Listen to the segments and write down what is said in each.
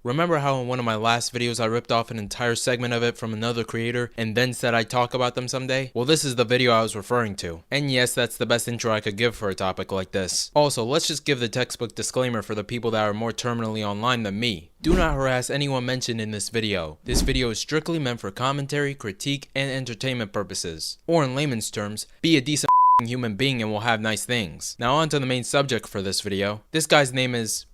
Remember how in one of my last videos I ripped off an entire segment of it from another creator and then said I'd talk about them someday? Well, this is the video I was referring to. And yes, that's the best intro I could give for a topic like this. Also, let's just give the textbook disclaimer for the people that are more terminally online than me. Do not harass anyone mentioned in this video. This video is strictly meant for commentary, critique, and entertainment purposes. Or in layman's terms, be a decent human being and we'll have nice things. Now on to the main subject for this video. This guy's name is...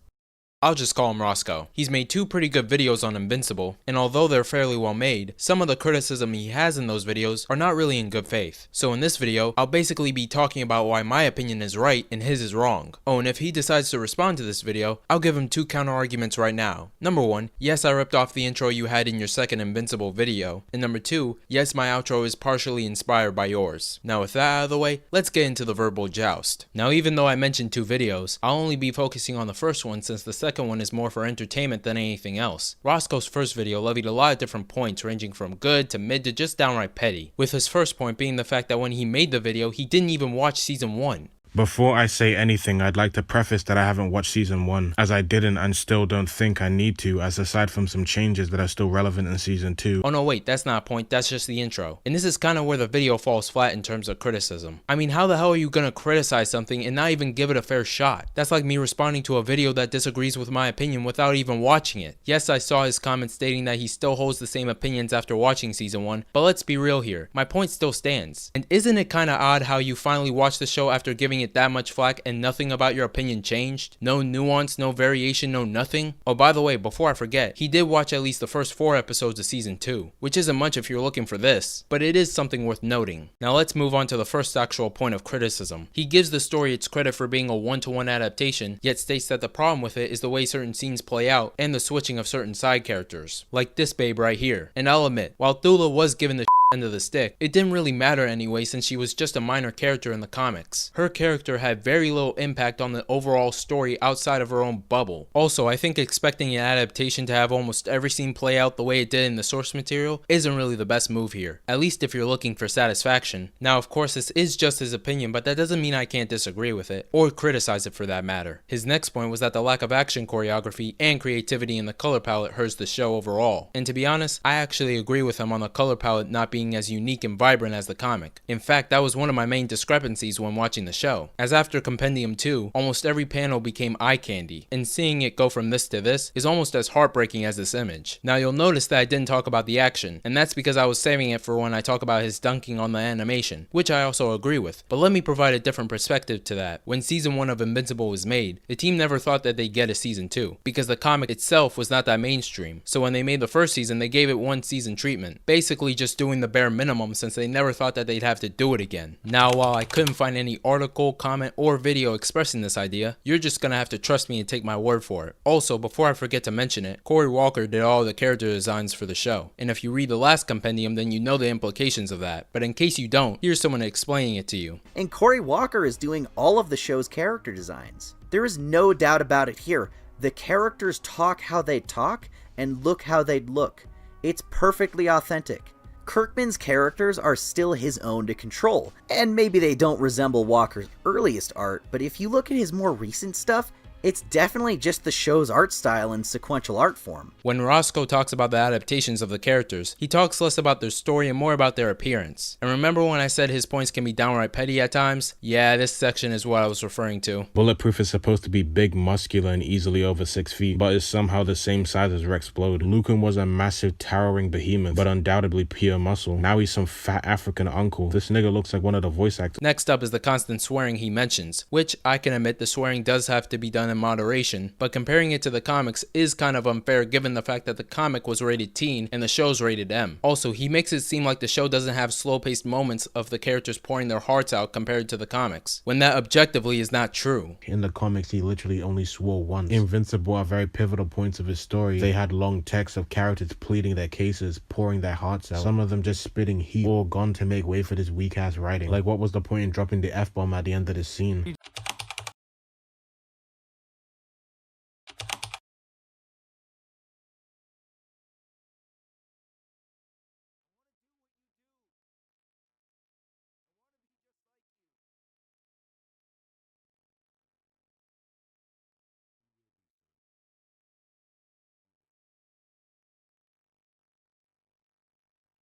I'll just call him Roscoe. He's made two pretty good videos on Invincible, and although they're fairly well made, some of the criticism he has in those videos are not really in good faith. So in this video, I'll basically be talking about why my opinion is right and his is wrong. Oh, and if he decides to respond to this video, I'll give him two counter arguments right now. Number one, yes, I ripped off the intro you had in your second Invincible video. And number two, yes, my outro is partially inspired by yours. Now with that out of the way, let's get into the verbal joust. Now even though I mentioned two videos, I'll only be focusing on the first one since the second one is more for entertainment than anything else. Roscoe's first video levied a lot of different points ranging from good to mid to just downright petty, with his first point being the fact that when he made the video he didn't even watch season 1. Before I say anything, I'd like to preface that I haven't watched season 1, as I didn't and still don't think I need to, as aside from some changes that are still relevant in season 2. Oh no wait, that's not a point, that's just the intro. And this is kinda where the video falls flat in terms of criticism. I mean, how the hell are you gonna criticize something and not even give it a fair shot? That's like me responding to a video that disagrees with my opinion without even watching it. Yes, I saw his comment stating that he still holds the same opinions after watching season 1, but let's be real here, my point still stands. And isn't it kinda odd how you finally watched the show after giving it that much flack and nothing about your opinion changed? No nuance, no variation, no nothing? Oh, by the way, before I forget, he did watch at least the first 4 episodes of season 2, which isn't much if you're looking for this, but it is something worth noting. Now let's move on to the first actual point of criticism. He gives the story its credit for being a one-to-one adaptation, yet states that the problem with it is the way certain scenes play out and the switching of certain side characters, like this babe right here. And I'll admit, while ᵒₒ was given the end of the stick, it didn't really matter anyway since she was just a minor character in the comics. Her character had very little impact on the overall story outside of her own bubble. Also, I think expecting an adaptation to have almost every scene play out the way it did in the source material isn't really the best move here, at least if you're looking for satisfaction. Now of course this is just his opinion, but that doesn't mean I can't disagree with it, or criticize it for that matter. His next point was that the lack of action choreography and creativity in the color palette hurts the show overall. And to be honest, I actually agree with him on the color palette not being as unique and vibrant as the comic. In fact, that was one of my main discrepancies when watching the show, as after Compendium 2, almost every panel became eye candy, and seeing it go from this to this is almost as heartbreaking as this image. Now you'll notice that I didn't talk about the action, and that's because I was saving it for when I talk about his dunking on the animation, which I also agree with, but let me provide a different perspective to that. When season 1 of Invincible was made, the team never thought that they'd get a season 2, because the comic itself was not that mainstream, so when they made the first season they gave it one season treatment, basically just doing the bare minimum since they never thought that they'd have to do it again. Now while I couldn't find any article, comment, or video expressing this idea, you're just gonna have to trust me and take my word for it. Also, before I forget to mention it, Cory Walker did all the character designs for the show, and if you read the last compendium then you know the implications of that, but in case you don't, here's someone explaining it to you. And Cory Walker is doing all of the show's character designs. There is no doubt about it here. The characters talk how they talk and look how they'd look. It's perfectly authentic. Kirkman's characters are still his own to control, and maybe they don't resemble Walker's earliest art, but if you look at his more recent stuff, it's definitely just the show's art style and sequential art form. When Roscoe talks about the adaptations of the characters, he talks less about their story and more about their appearance. And remember when I said his points can be downright petty at times? Yeah, this section is what I was referring to. Bulletproof is supposed to be big, muscular, and easily over 6 feet, but is somehow the same size as Rex Blode. Lucan was a massive, towering behemoth, but undoubtedly pure muscle. Now he's some fat African uncle. This nigga looks like one of the voice actors. Next up is the constant swearing he mentions, which I can admit the swearing does have to be done in moderation, but comparing it to the comics is kind of unfair given the fact that the comic was rated teen and the show's rated M. Also, he makes it seem like the show doesn't have slow-paced moments of the characters pouring their hearts out compared to the comics, when that objectively is not true. In the comics, he literally only swore once. Invincible are very pivotal points of his story. They had long texts of characters pleading their cases, pouring their hearts out, some of them just spitting heat, all gone to make way for this weak-ass writing. Like, what was the point in dropping the F-bomb at the end of this scene?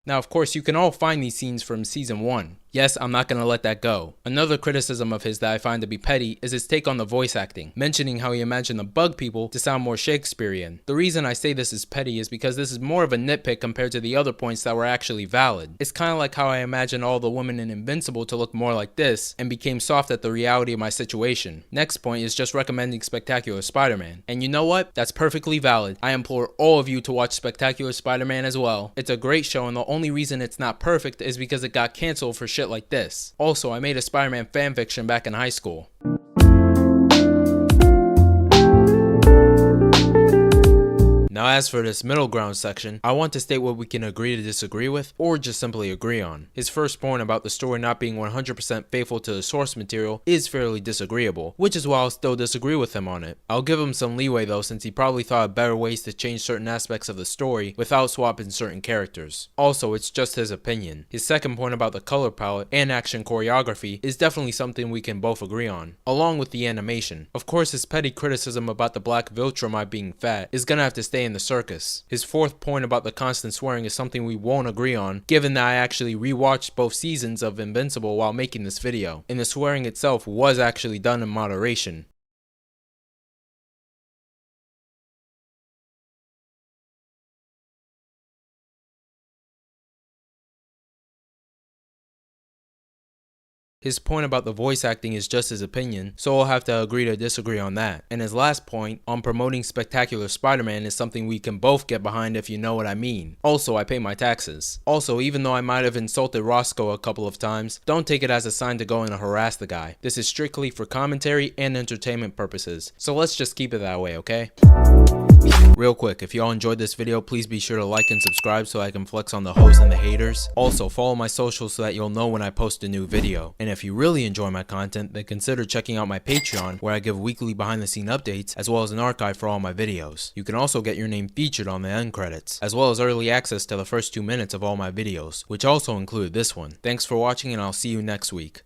Now, of course, you can all find these scenes from season 1. Yes, I'm not gonna let that go. Another criticism of his that I find to be petty is his take on the voice acting, mentioning how he imagined the bug people to sound more Shakespearean. The reason I say this is petty is because this is more of a nitpick compared to the other points that were actually valid. It's kinda like how I imagined all the women in Invincible to look more like this, and became soft at the reality of my situation. Next point is just recommending Spectacular Spider-Man. And you know what? That's perfectly valid. I implore all of you to watch Spectacular Spider-Man as well. It's a great show, and the only reason it's not perfect is because it got cancelled for shit like this. Also, I made a Spider-Man fanfiction back in high school. Now, as for this middle ground section, I want to state what we can agree to disagree with, or just simply agree on. His first point about the story not being 100% faithful to the source material is fairly disagreeable, which is why I'll still disagree with him on it. I'll give him some leeway though, since he probably thought of better ways to change certain aspects of the story without swapping certain characters. Also, it's just his opinion. His second point about the color palette and action choreography is definitely something we can both agree on, along with the animation. Of course, his petty criticism about the black Viltrumite being fat is gonna have to stay in the circus. His fourth point about the constant swearing is something we won't agree on, given that I actually rewatched both seasons of Invincible while making this video, and the swearing itself was actually done in moderation. His point about the voice acting is just his opinion, so we'll have to agree to disagree on that. And his last point on promoting Spectacular Spider-Man is something we can both get behind, if you know what I mean. Also, I pay my taxes. Also, even though I might have insulted Roscoe a couple of times, don't take it as a sign to go and harass the guy. This is strictly for commentary and entertainment purposes, so let's just keep it that way, okay? Real quick, if y'all enjoyed this video, please be sure to like and subscribe so I can flex on the hoes and the haters. Also, follow my socials so that you'll know when I post a new video. And if you really enjoy my content, then consider checking out my Patreon, where I give weekly behind the scene updates, as well as an archive for all my videos. You can also get your name featured on the end credits, as well as early access to the first 2 minutes of all my videos, which also include this one. Thanks for watching, and I'll see you next week.